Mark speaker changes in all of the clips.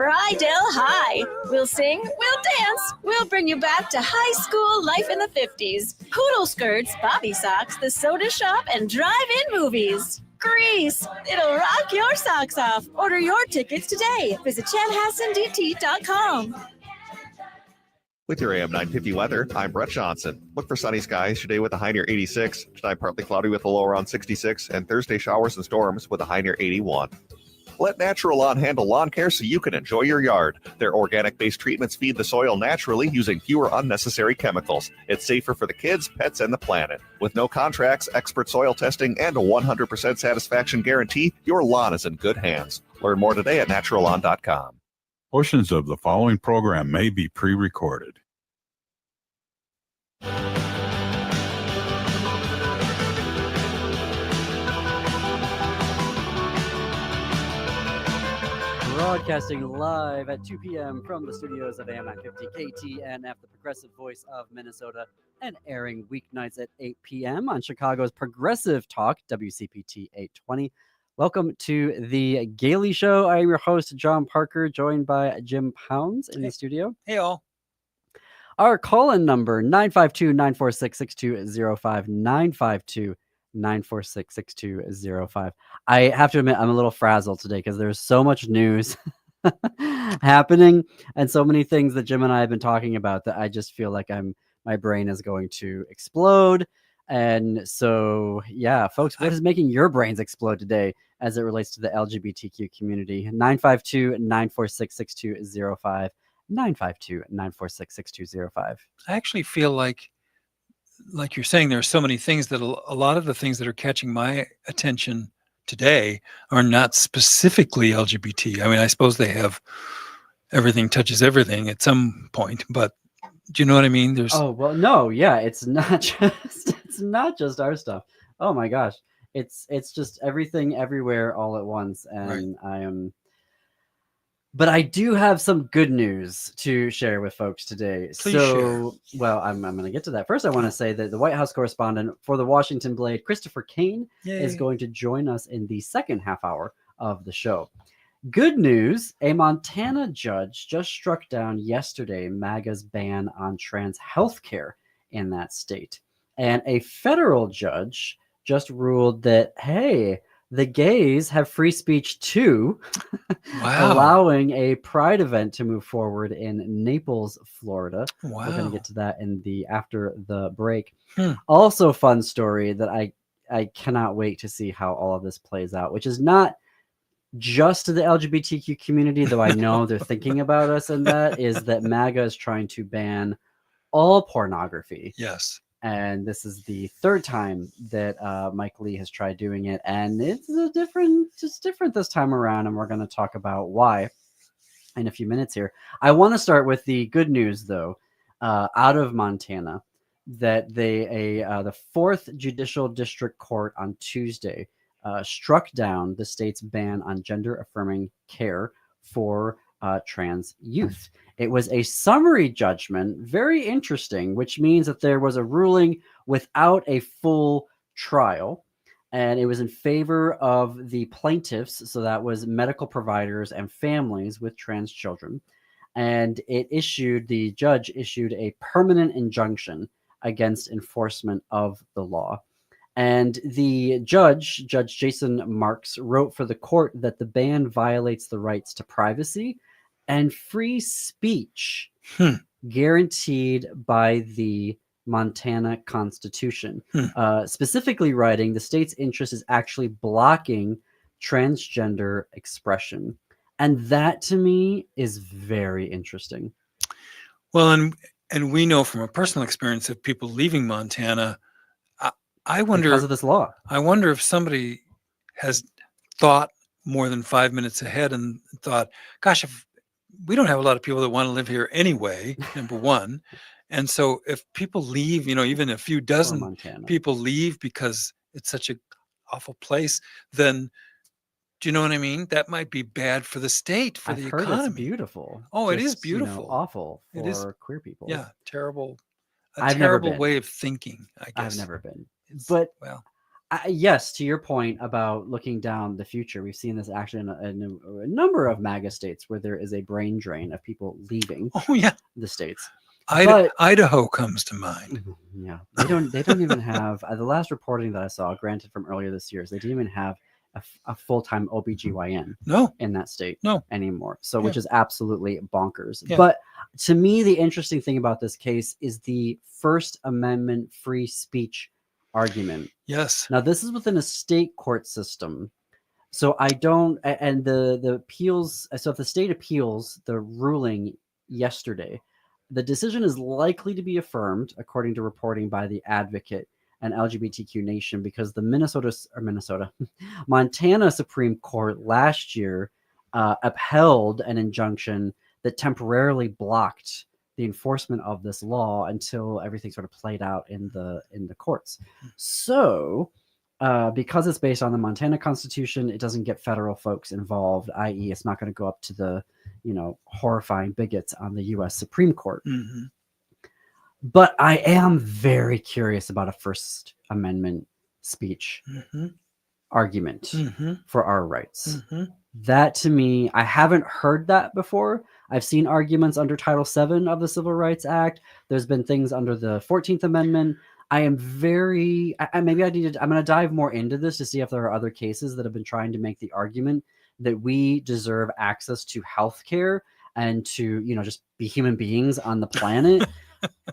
Speaker 1: Rydell High. We'll sing, we'll dance, we'll bring you back to high school life in the 50s. Poodle skirts, bobby socks, the soda shop, and drive-in movies. Grease. It'll rock your socks off. Order your tickets today. Visit chanhassendt.com.
Speaker 2: With your AM 950 weather, I'm Brett Johnson. Look for sunny skies today with a high near 86. Tonight, partly cloudy with a low around 66. And Thursday, showers and storms with a high near 81. Let Natural Lawn handle lawn care so you can enjoy your yard. Their organic-based treatments feed the soil naturally using fewer unnecessary chemicals. It's safer for the kids, pets, and the planet. With no contracts, expert soil testing, and a 100% satisfaction guarantee, your lawn is in good hands. Learn more today at naturallawn.com.
Speaker 3: Portions of the following program may be pre-recorded.
Speaker 4: Broadcasting live at 2 p.m. from the studios of AM 950 KTNF, the progressive voice of Minnesota, and airing weeknights at 8 p.m. on Chicago's Progressive Talk, WCPT 820. Welcome to the Gaily Show. I am your host, John Parker, joined by Jim Pounds in the studio.
Speaker 5: Hey, all.
Speaker 4: Our call-in number, 952-946-6205, 952-946-6205. I have to admit, I'm a little frazzled today because there's so much news happening and so many things that Jim and I have been talking about that I just feel like my brain is going to explode. And so, yeah, folks, what is making your brains explode today as it relates to the LGBTQ community? 952-946-6205, 952-946-6205.
Speaker 5: I actually feel like you're saying, there are so many things that a lot of the things that are catching my attention today are not specifically LGBT. I mean, I suppose they have everything touches everything at some point, but do you know what I mean?
Speaker 4: It's not just our stuff. Oh my gosh. It's just everything everywhere all at once. And right. But I do have some good news to share with folks today.
Speaker 5: Please share.
Speaker 4: Well, I'm going to get to that. First, I want to say that the White House correspondent for the Washington Blade, Christopher Kane, is going to join us in the second half hour of the show. Good news, a Montana judge just struck down yesterday MAGA's ban on trans health care in that state. And a federal judge just ruled that, hey, the gays have free speech too, allowing a pride event to move forward in Naples, Florida.
Speaker 5: Wow.
Speaker 4: We're going to get to that after the break. Also, fun story that I cannot wait to see how all of this plays out, which is not just to the LGBTQ community, though I know they're thinking about us, and that is that MAGA is trying to ban all pornography.
Speaker 5: Yes.
Speaker 4: And this is the third time that Mike Lee has tried doing it. And it's different this time around. And we're going to talk about why in a few minutes here. I want to start with the good news, though, out of Montana, that the 4th Judicial District Court on Tuesday struck down the state's ban on gender-affirming care for trans youth. It was a summary judgment, very interesting, which means that there was a ruling without a full trial, and it was in favor of the plaintiffs, so that was medical providers and families with trans children, and the judge issued a permanent injunction against enforcement of the law. And the Judge Jason Marks, wrote for the court that the ban violates the rights to privacy and free speech guaranteed by the Montana Constitution. Specifically writing, the state's interest is actually blocking transgender expression. And that, to me, is very interesting.
Speaker 5: Well, and we know from a personal experience of people leaving Montana, I wonder,
Speaker 4: because of this law,
Speaker 5: I wonder if somebody has thought more than 5 minutes ahead and thought, gosh, if we don't have a lot of people that want to live here anyway, number one. And so if people leave, even a few dozen people leave because it's such an awful place, then do you know what I mean? That might be bad for the state, for the economy.
Speaker 4: It's beautiful.
Speaker 5: Oh, it is beautiful.
Speaker 4: Awful for queer people.
Speaker 5: Yeah, terrible.
Speaker 4: I've never been.
Speaker 5: Way of thinking, I guess.
Speaker 4: I've never been. But Yes, to your point about looking down the future, we've seen this actually in a number of MAGA states where there is a brain drain of people leaving
Speaker 5: Oh yeah,
Speaker 4: the states. But
Speaker 5: Idaho comes to mind.
Speaker 4: yeah, they don't even have the last reporting that I saw, granted from earlier this year, is they didn't even have a full-time OBGYN
Speaker 5: No,
Speaker 4: in that state
Speaker 5: no.
Speaker 4: anymore. So
Speaker 5: Yeah.
Speaker 4: which is absolutely bonkers.
Speaker 5: Yeah.
Speaker 4: But to me, the interesting thing about this case is the First Amendment free speech argument.
Speaker 5: Yes.
Speaker 4: Now, this is within a state court system. So I don't, and the appeals, so if the state appeals the ruling yesterday, the decision is likely to be affirmed, according to reporting by The Advocate and LGBTQ Nation, because the Montana Supreme Court last year upheld an injunction that temporarily blocked the enforcement of this law until everything sort of played out in the courts. So because it's based on the Montana Constitution, it doesn't get federal folks involved, i.e. it's not going to go up to the, horrifying bigots on the U.S. Supreme Court.
Speaker 5: Mm-hmm.
Speaker 4: But I am very curious about a First Amendment speech argument for our rights. That, to me, I haven't heard that before. I've seen arguments under Title VII of the Civil Rights Act. There's been things under the 14th Amendment. I am very, I'm going to dive more into this to see if there are other cases that have been trying to make the argument that we deserve access to healthcare and to, just be human beings on the planet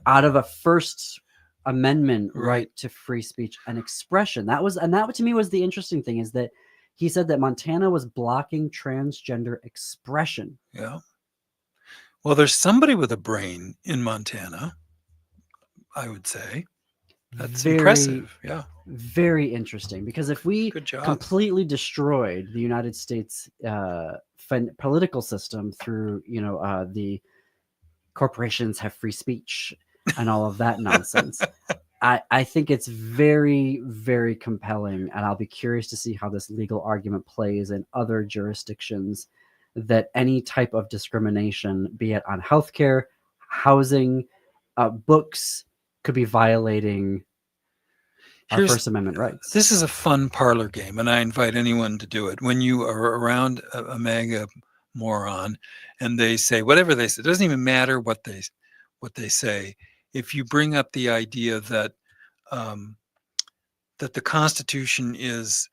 Speaker 4: out of a First Amendment right to free speech and expression. That to me was the interesting thing, is that he said that Montana was blocking transgender expression.
Speaker 5: Yeah. Well, there's somebody with a brain in Montana, I would say. That's impressive. Yeah.
Speaker 4: Very interesting, because if we completely destroyed the United States political system through, the corporations have free speech and all of that nonsense, I think it's very, very compelling. And I'll be curious to see how this legal argument plays in other jurisdictions, that any type of discrimination, be it on healthcare, housing, books, could be violating our First Amendment rights.
Speaker 5: This is a fun parlor game, and I invite anyone to do it. When you are around a MAGA moron and they say whatever they say, it doesn't even matter what they say. If you bring up the idea that that the Constitution is,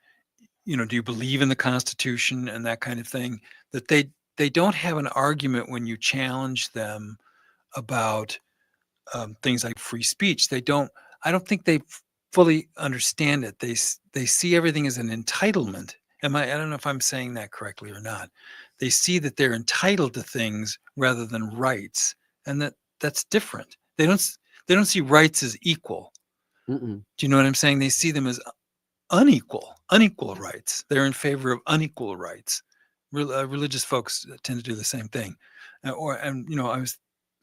Speaker 5: do you believe in the Constitution and that kind of thing, that they don't have an argument when you challenge them about things like free speech. I don't think they fully understand it. They see everything as an entitlement. I don't know if I'm saying that correctly or not. They see that they're entitled to things rather than rights, and that's different. They don't see rights as equal. Do you know what I'm saying? They see them as unequal rights. They're in favor of unequal rights. Religious folks tend to do the same thing.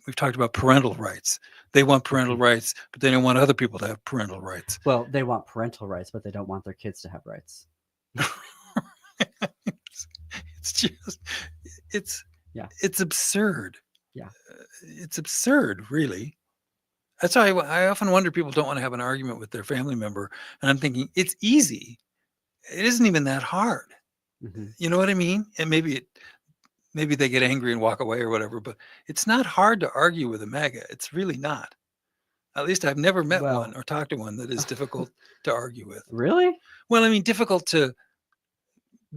Speaker 5: We've talked about parental rights. They want parental rights, but they don't want other people to have parental rights.
Speaker 4: Well, they want parental rights, but they don't want their kids to have rights.
Speaker 5: It's absurd.
Speaker 4: Yeah.
Speaker 5: It's absurd, really. That's why I often wonder, people don't want to have an argument with their family member. And I'm thinking, it's easy. It isn't even that hard. You know what I mean? And maybe they get angry and walk away or whatever, but it's not hard to argue with a MAGA. It's really not. At least I've never met one or talked to one that is difficult to argue with.
Speaker 4: Really?
Speaker 5: Well, I mean, difficult to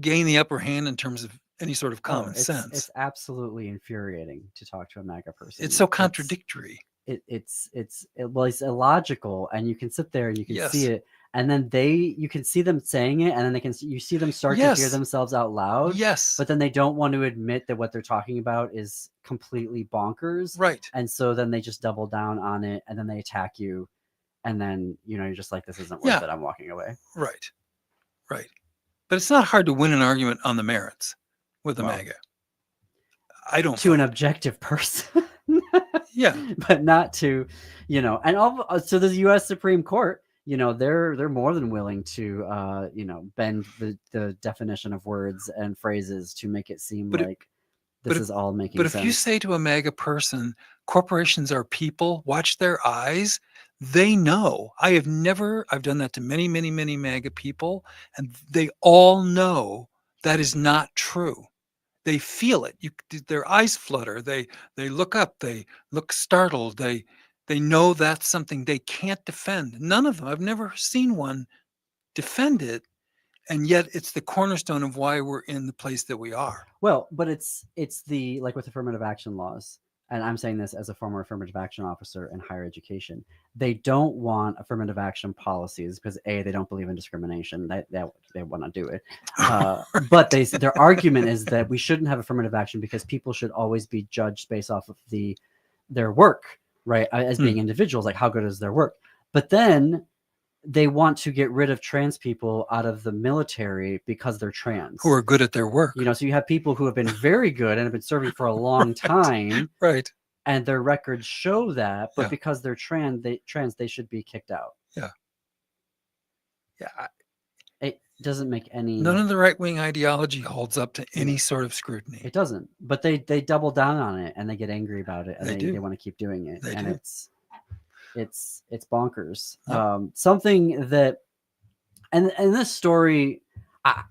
Speaker 5: gain the upper hand in terms of any sort of common sense.
Speaker 4: It's absolutely infuriating to talk to a MAGA person.
Speaker 5: It's so contradictory.
Speaker 4: It's illogical, and you can sit there and you can see it, and then you can see them saying it, and then you see them start to hear themselves out loud.
Speaker 5: Yes.
Speaker 4: But then they don't want to admit that what they're talking about is completely bonkers.
Speaker 5: Right.
Speaker 4: And so then they just double down on it, and then they attack you, and then you're just like, this isn't worth it. I'm walking away.
Speaker 5: Right. But it's not hard to win an argument on the merits with a MAGA. I don't.
Speaker 4: To an objective person.
Speaker 5: Yeah.
Speaker 4: But not to, and so the U.S. Supreme Court, they're more than willing to, bend the definition of words and phrases to make it seem like this is all making sense.
Speaker 5: But if you say to a MAGA person, corporations are people, watch their eyes, They know. I've done that to many, many, many MAGA people, and they all know that is not true. They feel it. Their eyes flutter. They look up. They look startled. They know that's something they can't defend. None of them. I've never seen one defend it, and yet it's the cornerstone of why we're in the place that we are.
Speaker 4: Well, but it's the, like with affirmative action laws, and I'm saying this as a former affirmative action officer in higher education, they don't want affirmative action policies because A, they don't believe in discrimination. They want to do it. But their argument is that we shouldn't have affirmative action because people should always be judged based off of their work, right? As being individuals, like how good is their work. But then they want to get rid of trans people out of the military because they're trans.
Speaker 5: Who are good at their work.
Speaker 4: You know, so you have people who have been very good and have been serving for a long time.
Speaker 5: Right.
Speaker 4: And their records show that, but
Speaker 5: Yeah.
Speaker 4: because they're trans, they should be kicked out.
Speaker 5: Yeah. Yeah.
Speaker 4: It doesn't make any...
Speaker 5: None of the right-wing ideology holds up to any sort of scrutiny.
Speaker 4: It doesn't. But they double down on it and they get angry about it and they want to keep doing it.
Speaker 5: They
Speaker 4: and
Speaker 5: do.
Speaker 4: It's bonkers.
Speaker 5: Yep.
Speaker 4: Something that, and this story, I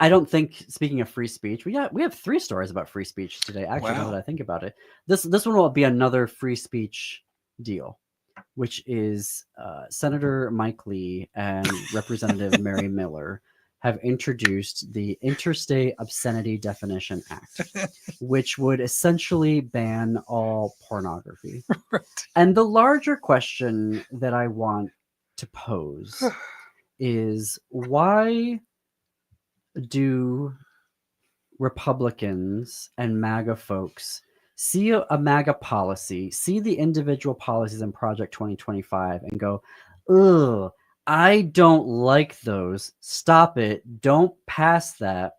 Speaker 4: don't think, speaking of free speech, we have 3 stories about free speech today. Actually, now
Speaker 5: Wow.
Speaker 4: that I think about it, this one will be another free speech deal, which is Senator Mike Lee and Representative Mary Miller have introduced the Interstate Obscenity Definition Act, which would essentially ban all pornography.
Speaker 5: Right.
Speaker 4: And the larger question that I want to pose is, why do Republicans and MAGA folks see a MAGA policy, see the individual policies in Project 2025 and go, ugh, I don't like those. Stop it. Don't pass that.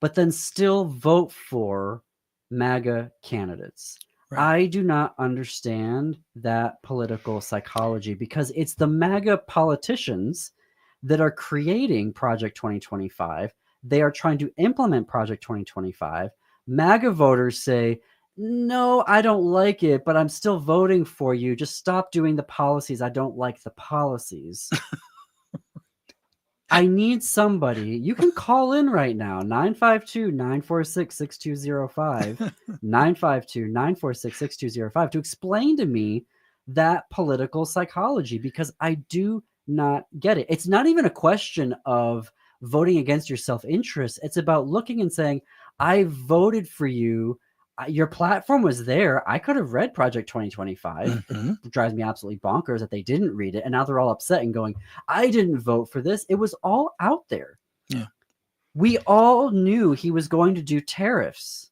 Speaker 4: But then still vote for MAGA candidates.
Speaker 5: Right.
Speaker 4: I do not understand that political psychology because it's the MAGA politicians that are creating Project 2025. They are trying to implement Project 2025. MAGA voters say, no, I don't like it, but I'm still voting for you. Just stop doing the policies. I don't like the policies. I need somebody. You can call in right now, 952-946-6205, 952-946-6205, to explain to me that political psychology, because I do not get it. It's not even a question of voting against your self-interest. It's about looking and saying, I voted for you. Your platform was there. I could have read Project 2025.
Speaker 5: Mm-hmm.
Speaker 4: It drives me absolutely bonkers that they didn't read it. And now they're all upset and going, I didn't vote for this. It was all out there.
Speaker 5: Yeah.
Speaker 4: We all knew he was going to do tariffs.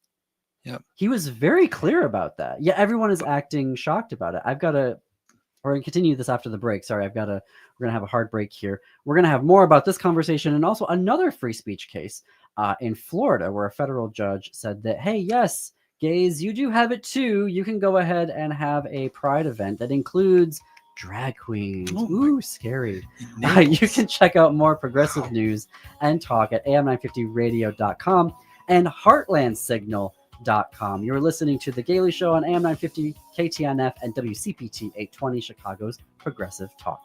Speaker 5: Yep.
Speaker 4: He was very clear about that. Yeah, everyone is acting shocked about it. We're going to continue this after the break. Sorry, we're going to have a hard break here. We're going to have more about this conversation and also another free speech case in Florida, where a federal judge said that, hey, yes, gays, you do have it too. You can go ahead and have a pride event that includes drag queens.
Speaker 5: Oh
Speaker 4: Ooh, scary. You can check out more progressive news and talk at am950radio.com and heartlandsignal.com. You're listening to The Gaily Show on AM950, KTNF, and WCPT 820, Chicago's Progressive Talk.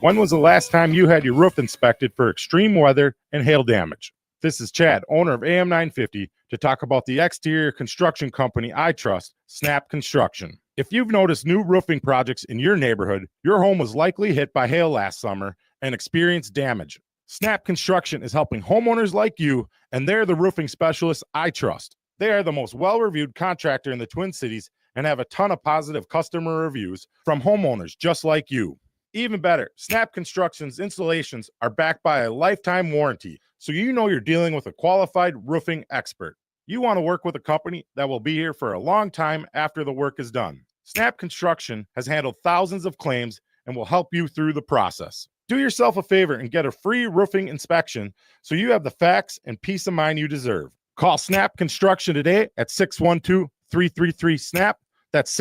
Speaker 6: When was the last time you had your roof inspected for extreme weather and hail damage? This is Chad, owner of AM 950, to talk about the exterior construction company I trust, Snap Construction. If you've noticed new roofing projects in your neighborhood, your home was likely hit by hail last summer and experienced damage. Snap Construction is helping homeowners like you, and they're the roofing specialists I trust. They are the most well-reviewed contractor in the Twin Cities and have a ton of positive customer reviews from homeowners just like you. Even better, Snap Construction's installations are backed by a lifetime warranty, so you know you're dealing with a qualified roofing expert. You want to work with a company that will be here for a long time after the work is done. Snap Construction has handled thousands of claims and will help you through the process. Do yourself a favor and get a free roofing inspection so you have the facts and peace of mind you deserve. Call Snap Construction today at 612-333-SNAP. That's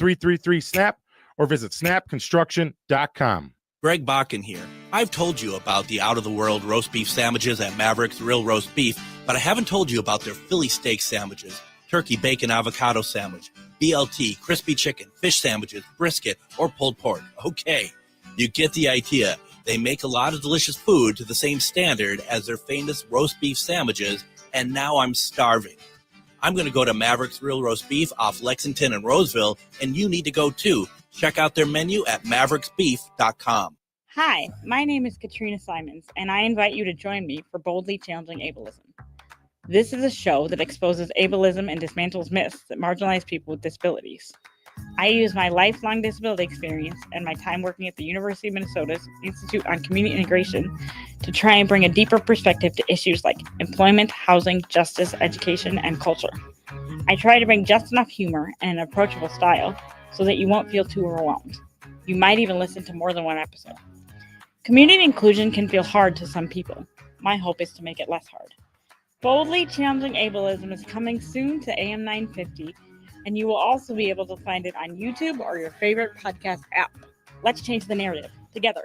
Speaker 6: 888-333-SNAP or visit snapconstruction.com.
Speaker 7: Greg Bakken here. I've told you about the out-of-the-world roast beef sandwiches at Maverick's Real Roast Beef, but I haven't told you about their Philly steak sandwiches, turkey bacon avocado sandwich, BLT, crispy chicken, fish sandwiches, brisket, or pulled pork. Okay, you get the idea. They make a lot of delicious food to the same standard as their famous roast beef sandwiches, and now I'm starving. I'm going to go to Maverick's Real Roast Beef off Lexington and Roseville, and you need to go too. Check out their menu at mavericksbeef.com.
Speaker 8: Hi, my name is Katrina Simons, and I invite you to join me for Boldly Challenging Ableism. This is a show that exposes ableism and dismantles myths that marginalize people with disabilities. I use my lifelong disability experience and my time working at the University of Minnesota's Institute on Community Integration to try and bring a deeper perspective to issues like employment, housing, justice, education, and culture. I try to bring just enough humor and an approachable style so that you won't feel too overwhelmed. You might even listen to more than one episode. Community inclusion can feel hard to some people. My hope is to make it less hard. Boldly Challenging Ableism is coming soon to AM 950, and you will also be able to find it on YouTube or your favorite podcast app. Let's change the narrative together.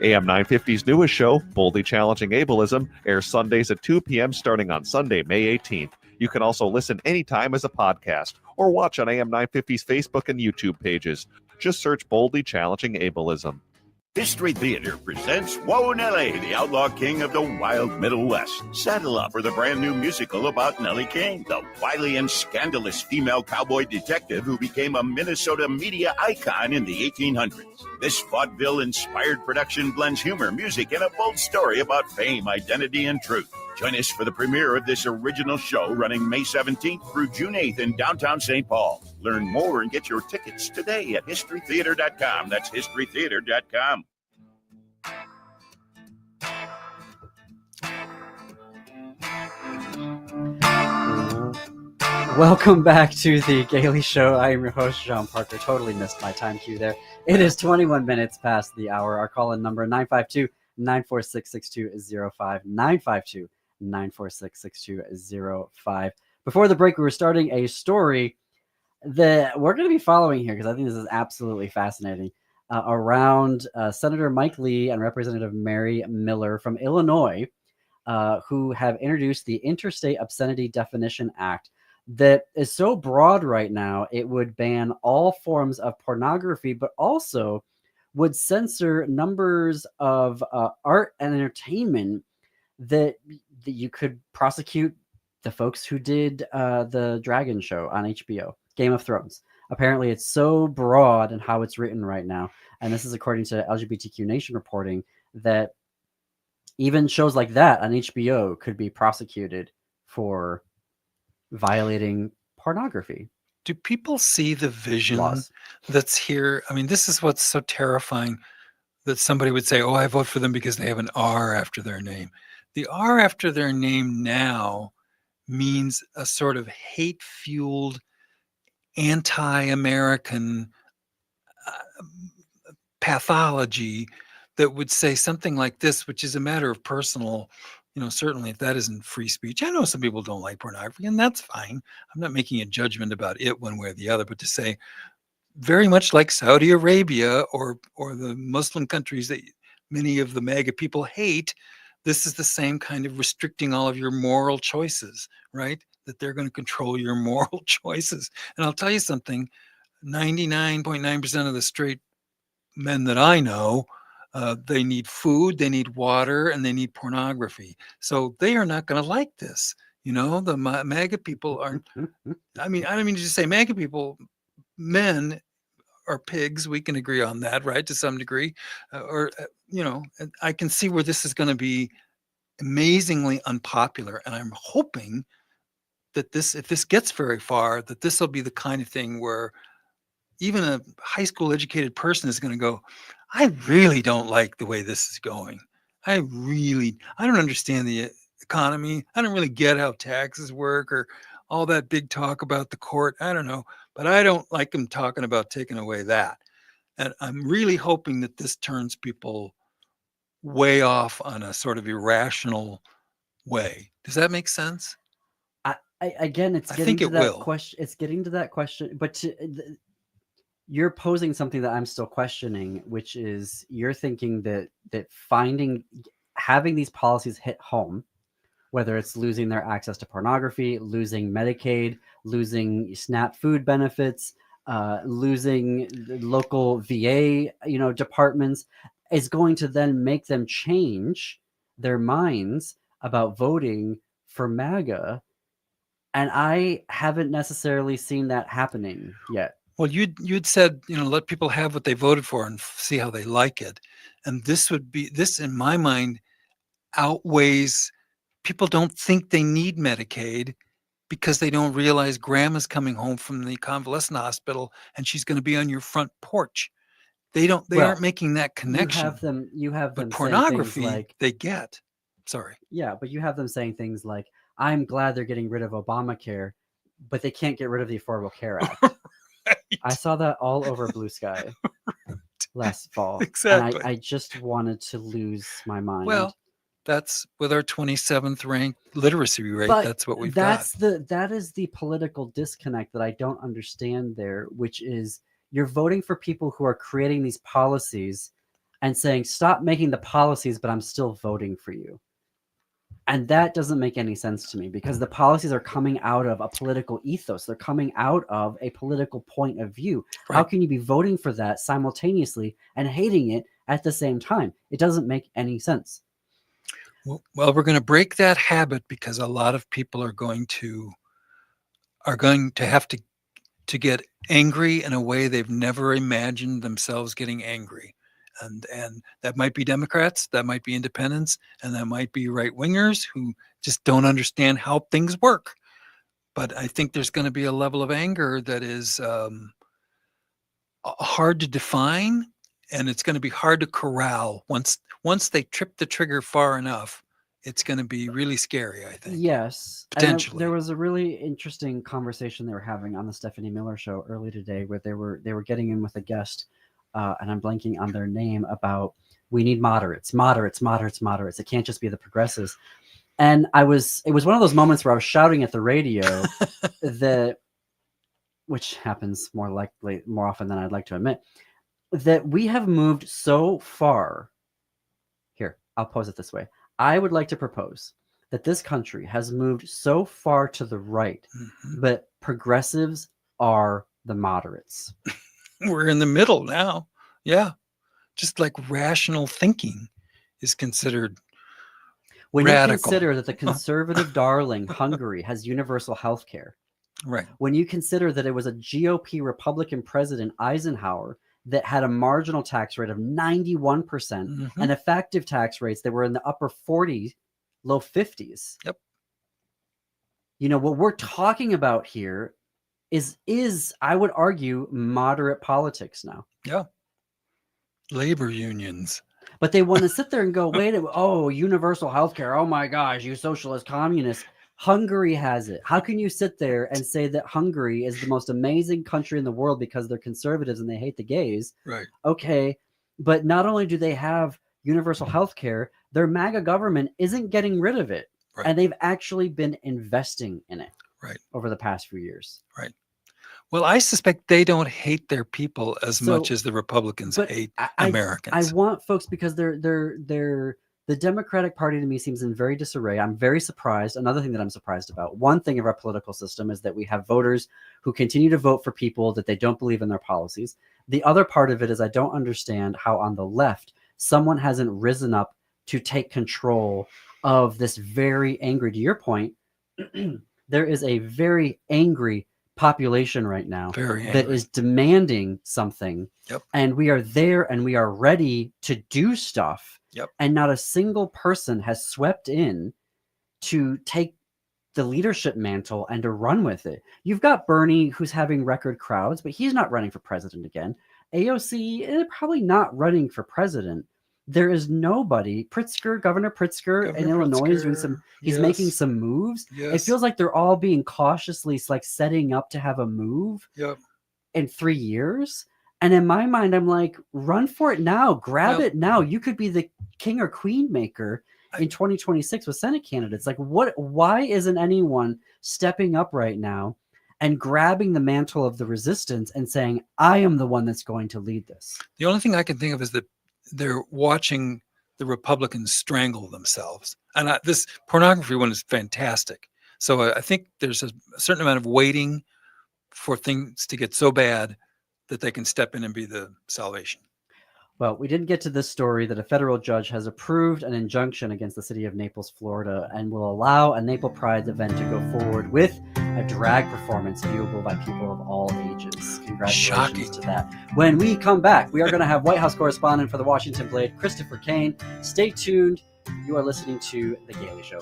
Speaker 2: AM 950's newest show, Boldly Challenging Ableism, airs Sundays at 2 p.m. starting on Sunday, May 18th. You can also listen anytime as a podcast or watch on AM 950's Facebook and YouTube pages. Just search Boldly Challenging Ableism.
Speaker 9: History Theater presents Whoa Nellie, the outlaw king of the wild Middle West. Saddle up for the brand new musical about Nellie Kane, the wily and scandalous female cowboy detective who became a Minnesota media icon in the 1800s. This vaudeville-inspired production blends humor, music, and a bold story about fame, identity, and truth. Join us for the premiere of this original show running May 17th through June 8th in downtown St. Paul. Learn more and get your tickets today at historytheater.com. That's historytheater.com.
Speaker 4: Welcome back to the Gaily Show. I am your host, John Parker. Totally missed my time cue there. It is 21 minutes past the hour. Our call-in number, 952-946-6205, 946-6205. Before the break, we were starting a story that we're going to be following here because I think this is absolutely fascinating around Senator Mike Lee and Representative Mary Miller from Illinois, who have introduced the Interstate Obscenity Definition Act that is so broad right now, it would ban all forms of pornography, but also would censor numbers of art and entertainment that you could prosecute the folks who did the Dragon Show on HBO, Game of Thrones. Apparently, it's so broad in how it's written right now, and this is according to LGBTQ Nation reporting, that even shows like that on HBO could be prosecuted for violating pornography.
Speaker 5: Do people see the vision
Speaker 4: Laws.
Speaker 5: that's here? I mean, this is what's so terrifying, that somebody would say, oh, I vote for them because they have an R after their name. The R after their name now means a sort of hate-fueled, anti-American pathology that would say something like this, which is a matter of personal, certainly if that isn't free speech. I know some people don't like pornography, and that's fine. I'm not making a judgment about it one way or the other, but to say, very much like Saudi Arabia or the Muslim countries that many of the MAGA people hate, this is the same kind of restricting all of your moral choices, right? That they're going to control your moral choices. And I'll tell you something, 99.9% of the straight men that I know, they need food, they need water, and they need pornography. So they are not going to like this. The MAGA people aren't, I don't mean to just say MAGA people, men are pigs. We can agree on that, right? To some degree. I can see where this is going to be amazingly unpopular. And I'm hoping that if this gets very far, that this will be the kind of thing where even a high school educated person is going to go, I really don't like the way this is going. I don't understand the economy. I don't really get how taxes work or all that big talk about the court. I don't know, but I don't like them talking about taking away that. And I'm really hoping that this turns people way off on a sort of irrational way. Does that make sense?
Speaker 4: Again, it's
Speaker 5: I
Speaker 4: getting
Speaker 5: think
Speaker 4: to
Speaker 5: it
Speaker 4: that
Speaker 5: will.
Speaker 4: question. It's getting to that question, but you're posing something that I'm still questioning, which is you're thinking that having these policies hit home, whether it's losing their access to pornography, losing Medicaid, losing SNAP food benefits, losing the local VA, departments, is going to then make them change their minds about voting for MAGA. And I haven't necessarily seen that happening yet.
Speaker 5: Well, you'd said, let people have what they voted for and see how they like it. And this in my mind outweighs, people don't think they need Medicaid because they don't realize grandma's coming home from the convalescent hospital and she's going to be on your front porch. They aren't making that connection.
Speaker 4: You have them
Speaker 5: but pornography
Speaker 4: saying things like,
Speaker 5: they get. Sorry.
Speaker 4: Yeah, but you have them saying things like, I'm glad they're getting rid of Obamacare, but they can't get rid of the Affordable Care Act. Right. I saw that all over Blue Sky last fall.
Speaker 5: Exactly.
Speaker 4: And I just wanted to lose my mind.
Speaker 5: Well, that's with our 27th ranked literacy rate.
Speaker 4: But
Speaker 5: that's what we've got.
Speaker 4: That is the political disconnect that I don't understand there, which is you're voting for people who are creating these policies and saying, stop making the policies, but I'm still voting for you. And that doesn't make any sense to me because the policies are coming out of a political ethos. They're coming out of a political point of view. Right. How can you be voting for that simultaneously and hating it at the same time? It doesn't make any sense.
Speaker 5: Well, we're going to break that habit because a lot of people are going to have to get angry in a way they've never imagined themselves getting angry. And that might be Democrats, that might be independents, and that might be right-wingers who just don't understand how things work. But I think there's going to be a level of anger that is hard to define, and it's going to be hard to corral. Once they trip the trigger far enough, it's going to be really scary, I think.
Speaker 4: Yes.
Speaker 5: Potentially.
Speaker 4: There was a really interesting conversation they were having on the Stephanie Miller show early today where they were getting in with a guest, and I'm blanking on their name, about we need moderates. It can't just be the progressives. And it was one of those moments where I was shouting at the radio which happens more often than I'd like to admit, that we have moved so far. Here, I'll pose it this way. I would like to propose that this country has moved so far to the right, but progressives are the moderates.
Speaker 5: We're in the middle now. Yeah. Just like rational thinking is considered
Speaker 4: when
Speaker 5: radical.
Speaker 4: You consider that the conservative darling Hungary has universal health care.
Speaker 5: Right.
Speaker 4: When you consider that it was a GOP Republican president, Eisenhower, that had a marginal tax rate of 91% and effective tax rates that were in the upper 40s, low 50s.
Speaker 5: Yep.
Speaker 4: What we're talking about here is I would argue moderate politics now.
Speaker 5: Yeah. Labor unions.
Speaker 4: But they want to sit there and go, universal health care. Oh my gosh, you socialist communists. Hungary has it. How can you sit there and say that Hungary is the most amazing country in the world because they're conservatives and they hate the gays?
Speaker 5: Right.
Speaker 4: Okay. But not only do they have universal health care, their MAGA government isn't getting rid of it. Right. And they've actually been investing in it over the past few years.
Speaker 5: Right. Well, I suspect they don't hate their people as much as the Republicans hate Americans.
Speaker 4: I want folks, because the Democratic Party to me seems in very disarray. I'm very surprised. Another thing that I'm surprised about, one thing of our political system is that we have voters who continue to vote for people that they don't believe in their policies. The other part of it is I don't understand how on the left, someone hasn't risen up to take control of this very angry, to your point, there is a very angry population right now that is demanding something.
Speaker 5: Yep.
Speaker 4: And we are there and we are ready to do stuff.
Speaker 5: Yep.
Speaker 4: And not a single person has swept in to take the leadership mantle and to run with it. You've got Bernie, who's having record crowds, but he's not running for president again. AOC is probably not running for president. There is nobody. Governor Pritzker in Illinois is doing he's making some moves.
Speaker 5: Yes.
Speaker 4: It feels like they're all being cautiously setting up to have a move in 3 years. And in my mind, I'm like, run for it now. Grab it now. You could be the king or queen maker in 2026 with Senate candidates. Why isn't anyone stepping up right now and grabbing the mantle of the resistance and saying, I am the one that's going to lead this.
Speaker 5: The only thing I can think of is that they're watching the Republicans strangle themselves. And this pornography one is fantastic. So I think there's a certain amount of waiting for things to get so bad that they can step in and be the salvation.
Speaker 4: Well, we didn't get to this story that a federal judge has approved an injunction against the city of Naples, Florida, and will allow a Naples Pride event to go forward with a drag performance viewable by people of all ages. Congratulations to that. When we come back, we are going to have White House correspondent for the Washington Blade, Christopher Kane. Stay tuned. You are listening to The Gaily Show.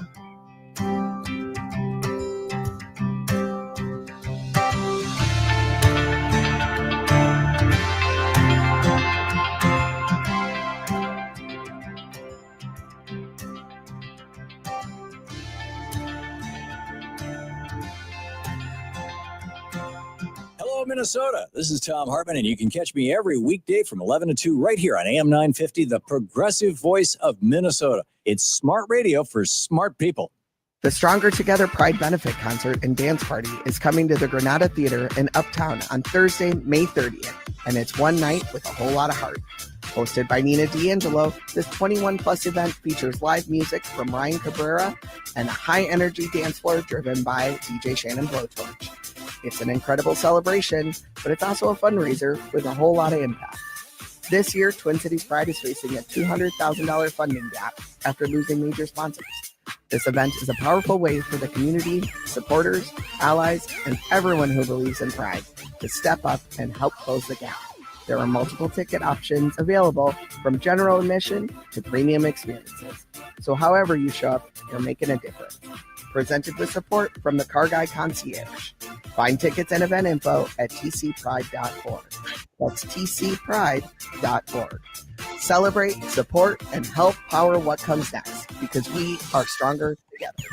Speaker 10: Minnesota. This is Tom Hartman, and you can catch me every weekday from 11 to 2 right here on AM 950, the progressive voice of Minnesota. It's smart radio for smart people.
Speaker 11: The Stronger Together Pride Benefit Concert and Dance Party is coming to the Granada Theater in Uptown on Thursday, May 30th, and it's one night with a whole lot of heart. Hosted by Nina D'Angelo, this 21-plus event features live music from Ryan Cabrera and a high-energy dance floor driven by DJ Shannon Blowtorch. It's an incredible celebration, but it's also a fundraiser with a whole lot of impact. This year, Twin Cities Pride is facing a $200,000 funding gap after losing major sponsors. This event is a powerful way for the community, supporters, allies, and everyone who believes in Pride to step up and help close the gap. There are multiple ticket options available from general admission to premium experiences. So however you show up, you're making a difference. Presented with support from the Car Guy Concierge. Find tickets and event info at tcpride.org. That's tcpride.org. Celebrate, support, and help power what comes next, because we are stronger together.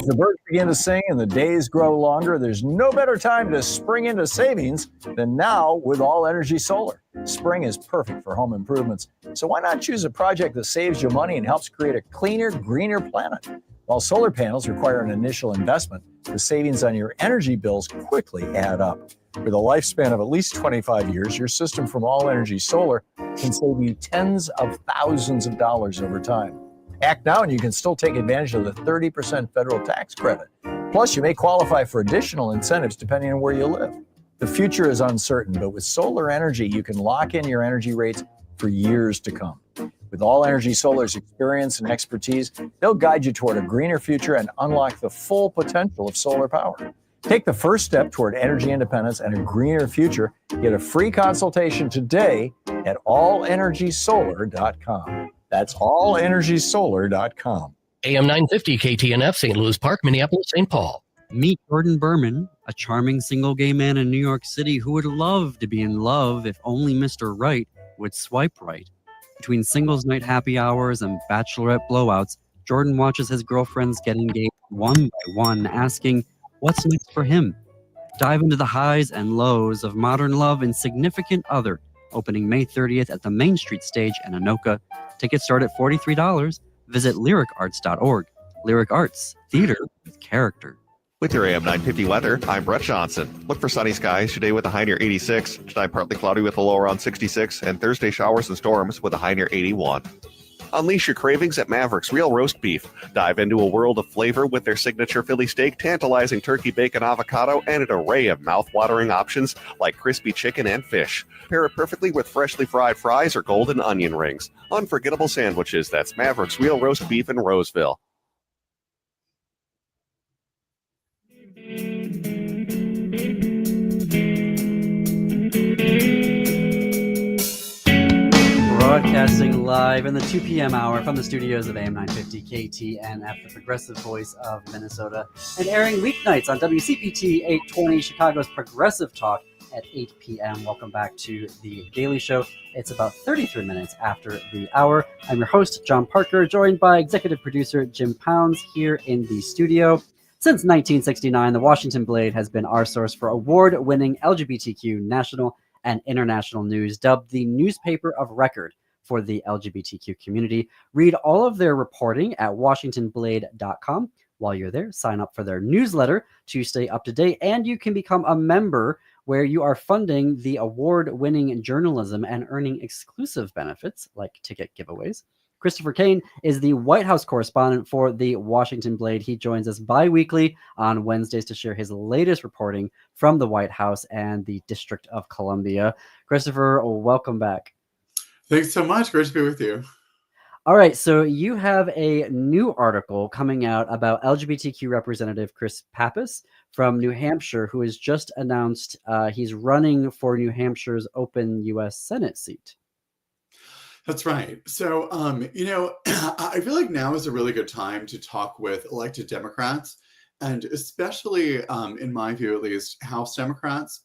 Speaker 10: As the birds begin to sing and the days grow longer, there's no better time to spring into savings than now with All Energy Solar. Spring is perfect for home improvements, so why not choose a project that saves you money and helps create a cleaner, greener planet? While solar panels require an initial investment, the savings on your energy bills quickly add up. With a lifespan of at least 25 years, your system from All Energy Solar can save you tens of thousands of dollars over time. Act now and you can still take advantage of the 30% federal tax credit. Plus, you may qualify for additional incentives depending on where you live. The future is uncertain, but with solar energy, you can lock in your energy rates for years to come. With All Energy Solar's experience and expertise, they'll guide you toward a greener future and unlock the full potential of solar power. Take the first step toward energy independence and a greener future. Get a free consultation today at allenergysolar.com. That's allenergysolar.com.
Speaker 12: AM 950 KTNF, St. Louis Park, Minneapolis, St. Paul.
Speaker 4: Meet Jordan Berman, a charming single gay man in New York City who would love to be in love if only Mr. Right would swipe right. Between singles night happy hours and bachelorette blowouts, Jordan watches his girlfriends get engaged one by one, asking, what's next for him? Dive into the highs and lows of modern love and significant other, opening May 30th at the Main Street stage in Anoka. Tickets start at $43. Visit lyricarts.org. Lyric Arts, theater with character.
Speaker 2: With your AM 950 weather, I'm Brett Johnson. Look for sunny skies today with a high near 86. Tonight, partly cloudy with a low around 66. And Thursday, showers and storms with a high near 81. Unleash your cravings at Maverick's Real Roast Beef. Dive into a world of flavor with their signature Philly steak, tantalizing turkey bacon avocado, and an array of mouth-watering options like crispy chicken and fish. Pair it perfectly with freshly fried fries or golden onion rings. Unforgettable sandwiches. That's Maverick's Real Roast Beef in Roseville.
Speaker 4: Broadcasting live in the 2 p.m. hour from the studios of AM 950 KTNF, the progressive voice of Minnesota, and airing weeknights on WCPT 820, Chicago's Progressive Talk at 8 p.m. Welcome back to The Gaily Show. It's about 33 minutes after the hour. I'm your host, John Parker, joined by executive producer Jim Pounds here in the studio. Since 1969, the Washington Blade has been our source for award-winning LGBTQ national and international news, dubbed the newspaper of record for the LGBTQ community. Read all of their reporting at washingtonblade.com. While you're there, sign up for their newsletter to stay up to date, and you can become a member where you are funding the award-winning journalism and earning exclusive benefits like ticket giveaways. Christopher Kane is the White House correspondent for the Washington Blade. He joins us bi-weekly on Wednesdays to share his latest reporting from the White House and the District of Columbia. Christopher, welcome back.
Speaker 13: Thanks so much. Great to be with you.
Speaker 4: All right, so you have a new article coming out about LGBTQ Representative Chris Pappas from New Hampshire, who has just announced he's running for New Hampshire's open U.S. Senate seat.
Speaker 13: That's right. So, I feel like now is a really good time to talk with elected Democrats, and especially, in my view at least, House Democrats,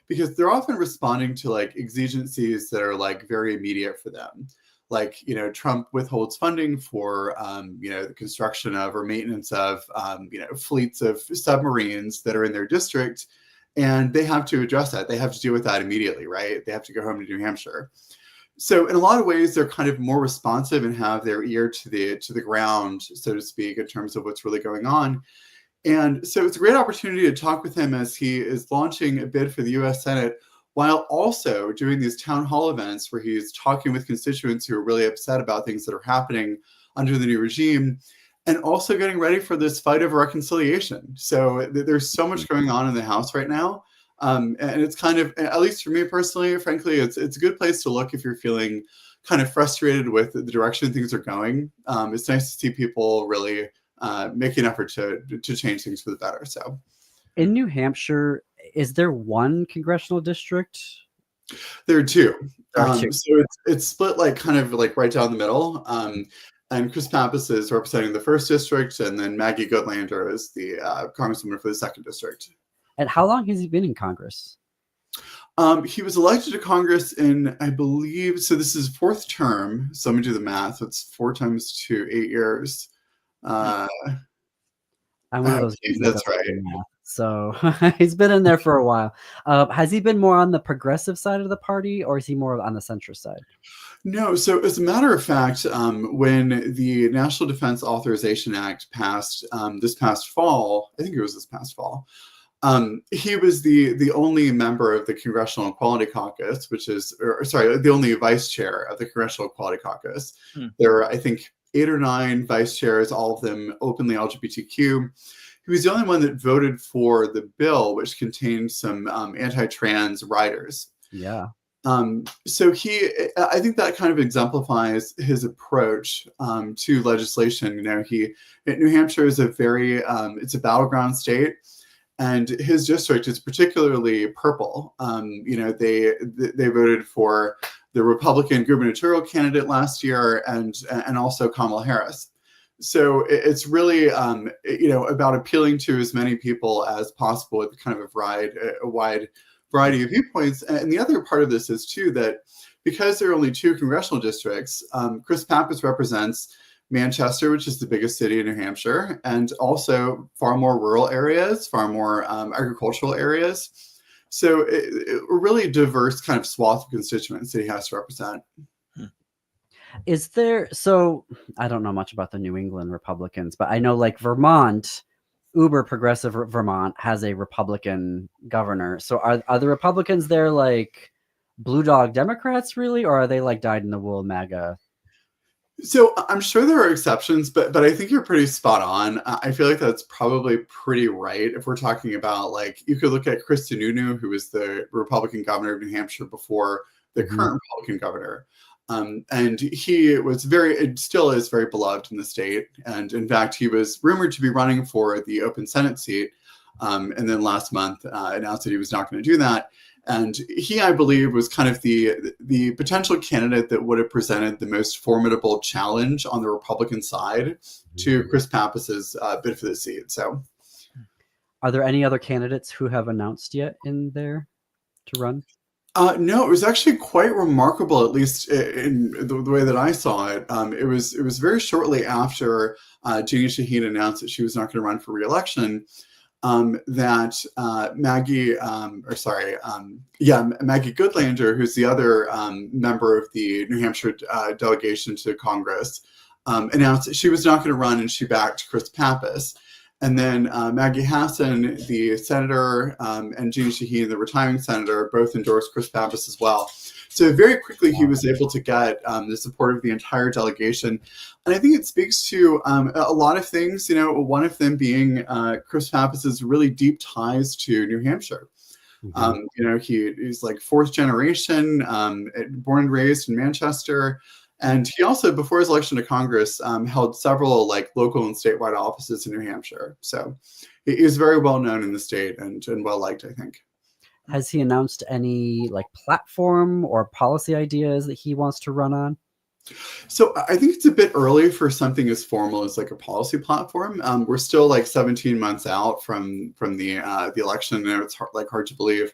Speaker 13: because they're often responding to like exigencies that are like very immediate for them. Like, Trump withholds funding for, the construction of or maintenance of, fleets of submarines that are in their district. And they have to address that. They have to deal with that immediately, right? They have to go home to New Hampshire. So in a lot of ways, they're kind of more responsive and have their ear to the ground, so to speak, in terms of what's really going on. And so it's a great opportunity to talk with him as he is launching a bid for the U.S. Senate, while also doing these town hall events where he's talking with constituents who are really upset about things that are happening under the new regime, and also getting ready for this fight over reconciliation. So there's so much going on in the House right now. And it's kind of, at least for me personally, frankly, it's a good place to look if you're feeling kind of frustrated with the direction things are going. It's nice to see people really make an effort to change things for the better. So
Speaker 4: in New Hampshire, is there one congressional district?
Speaker 13: There are two.
Speaker 4: So
Speaker 13: it's split like kind of like right down the middle. And Chris Pappas is representing the first district, and then Maggie Goodlander is the congresswoman for the second district.
Speaker 4: And how long has he been in Congress?
Speaker 13: He was elected to Congress in, I believe, so this is fourth term. So let me do the math. It's 4 times 2, 8 years.
Speaker 4: I'm one of those.
Speaker 13: That's right.
Speaker 4: So he's been in there for a while. Has he been more on the progressive side of the party, or is he more on the centrist side?
Speaker 13: No. So as a matter of fact, when the National Defense Authorization Act passed this past fall, I think it was this past fall, he was the only member of the Congressional Equality Caucus, the only vice chair of the Congressional Equality Caucus. There are, I think, 8 or 9 vice chairs, all of them openly LGBTQ. He was the only one that voted for the bill, which contained some anti-trans riders.
Speaker 4: Yeah.
Speaker 13: So I think that kind of exemplifies his approach to legislation. New Hampshire is it's a battleground state. And his district is particularly purple. They voted for the Republican gubernatorial candidate last year, and also Kamala Harris. So it's really about appealing to as many people as possible with kind of a wide variety of viewpoints. And the other part of this is too that because there are only 2 congressional districts, Chris Pappas represents Manchester, which is the biggest city in New Hampshire, and also far more rural areas, far more agricultural areas. So a really diverse kind of swath of constituents that he has to represent.
Speaker 4: Is there, so I don't know much about the New England Republicans, but I know like Vermont, uber progressive Vermont has a Republican governor. So are the Republicans there like blue dog Democrats really, or are they like dyed in the wool MAGA?
Speaker 13: So I'm sure there are exceptions, but I think you're pretty spot on. I feel like that's probably pretty right. If we're talking about like, you could look at Chris Sununu, who was the Republican governor of New Hampshire before the current Republican governor. And he was still is very beloved in the state. And in fact, he was rumored to be running for the open Senate seat. And then last month announced that he was not going to do that. And he, I believe, was kind of the potential candidate that would have presented the most formidable challenge on the Republican side to Chris Pappas's bid for the seat. So,
Speaker 4: are there any other candidates who have announced yet in there to run?
Speaker 13: No, it was actually quite remarkable, at least in the way that I saw it. It was very shortly after Jeannie Shaheen announced that she was not going to run for re-election. That Maggie Goodlander, who's the other member of the New Hampshire delegation to Congress, announced that she was not going to run, and she backed Chris Pappas. And then Maggie Hassan, the senator, and Jeanne Shaheen, the retiring senator, both endorsed Chris Pappas as well. So very quickly, he was able to get the support of the entire delegation. And I think it speaks to a lot of things, one of them being Chris Pappas's really deep ties to New Hampshire. He's like fourth generation, born and raised in Manchester. And he also, before his election to Congress, held several like local and statewide offices in New Hampshire. So he is very well known in the state and well liked, I think.
Speaker 4: Has he announced any like platform or policy ideas that he wants to run on?
Speaker 13: So I think it's a bit early for something as formal as like a policy platform. We're still like 17 months out from the election. I know it's hard to believe.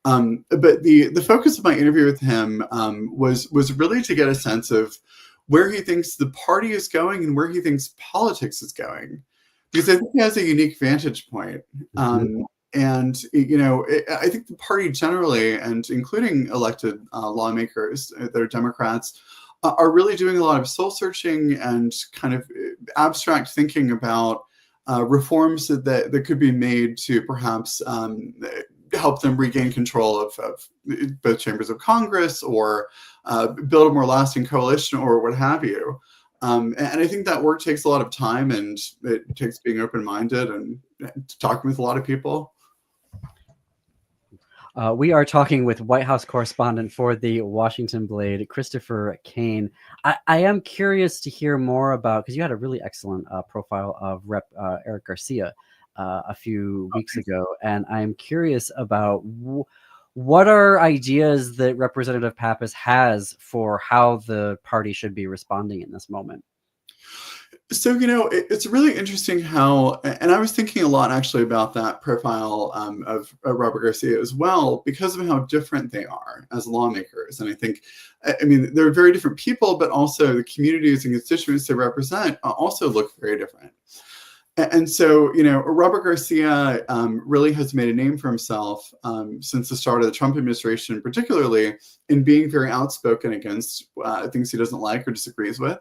Speaker 13: But the focus of my interview with him was really to get a sense of where he thinks the party is going and where he thinks politics is going, because I think he has a unique vantage point. And I think the party generally, and including elected lawmakers that are Democrats, are really doing a lot of soul searching and kind of abstract thinking about reforms that could be made to perhaps help them regain control of both chambers of Congress, or build a more lasting coalition, or what have you. And I think that work takes a lot of time, and it takes being open-minded and talking with a lot of people.
Speaker 4: We are talking with White House correspondent for the Washington Blade, Christopher Kane. I am curious to hear more about, because you had a really excellent profile of Rep. Eric Garcia a few weeks ago, and I'm curious about what are ideas that Representative Pappas has for how the party should be responding in this moment.
Speaker 13: So, it's really interesting how, and I was thinking a lot actually about that profile of Robert Garcia as well, because of how different they are as lawmakers. And I think, they're very different people, but also the communities and constituents they represent also look very different. And so, Robert Garcia really has made a name for himself since the start of the Trump administration, particularly in being very outspoken against things he doesn't like or disagrees with.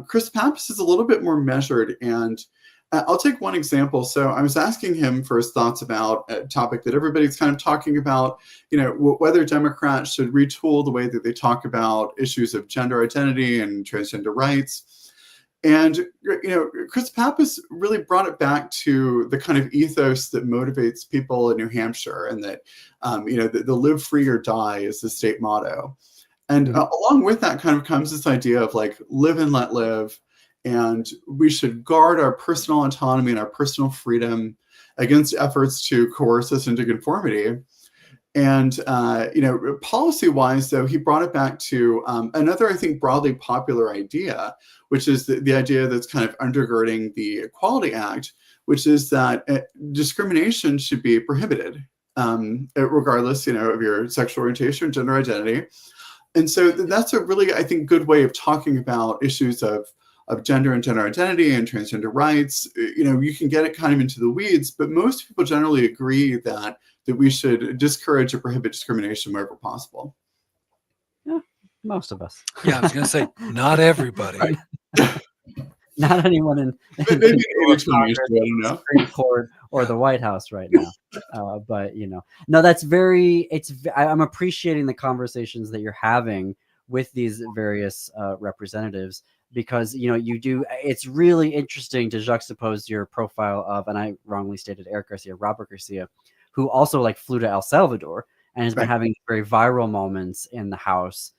Speaker 13: Chris Pappas is a little bit more measured, and I'll take one example. So I was asking him for his thoughts about a topic that everybody's kind of talking about, whether Democrats should retool the way that they talk about issues of gender identity and transgender rights. And, Chris Pappas really brought it back to the kind of ethos that motivates people in New Hampshire, and that, the live free or die is the state motto. And along with that kind of comes this idea of like live and let live. And we should guard our personal autonomy and our personal freedom against efforts to coerce us into conformity. And, policy-wise, though, he brought it back to another, I think, broadly popular idea, which is the idea that's kind of undergirding the Equality Act, which is that discrimination should be prohibited, regardless, of your sexual orientation or gender identity. And so that's a really, I think, good way of talking about issues of gender and gender identity and transgender rights. You can get it kind of into the weeds, but most people generally agree that we should discourage or prohibit discrimination wherever possible.
Speaker 4: Yeah, most of us.
Speaker 5: Yeah, I was going to say, not everybody.
Speaker 4: Not anyone in
Speaker 13: maybe
Speaker 4: Congress, the Supreme Court or the White House right now. But no, that's I'm appreciating the conversations that you're having with these various representatives, because it's really interesting to juxtapose your profile of, and I wrongly stated Eric Garcia, Robert Garcia, who also flew to El Salvador and has been having very viral moments in the House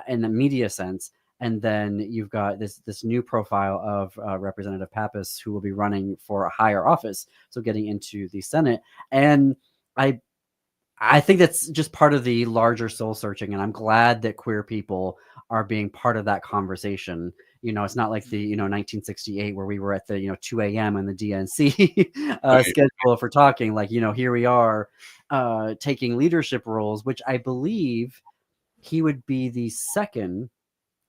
Speaker 4: in the media sense. And then you've got this new profile of Representative Pappas, who will be running for a higher office, so getting into the Senate. And I think that's just part of the larger soul searching, and I'm glad that queer people are being part of that conversation. It's not like the 1968 where we were at the 2 a.m. in the DNC schedule for talking. Here we are taking leadership roles, which I believe he would be the second.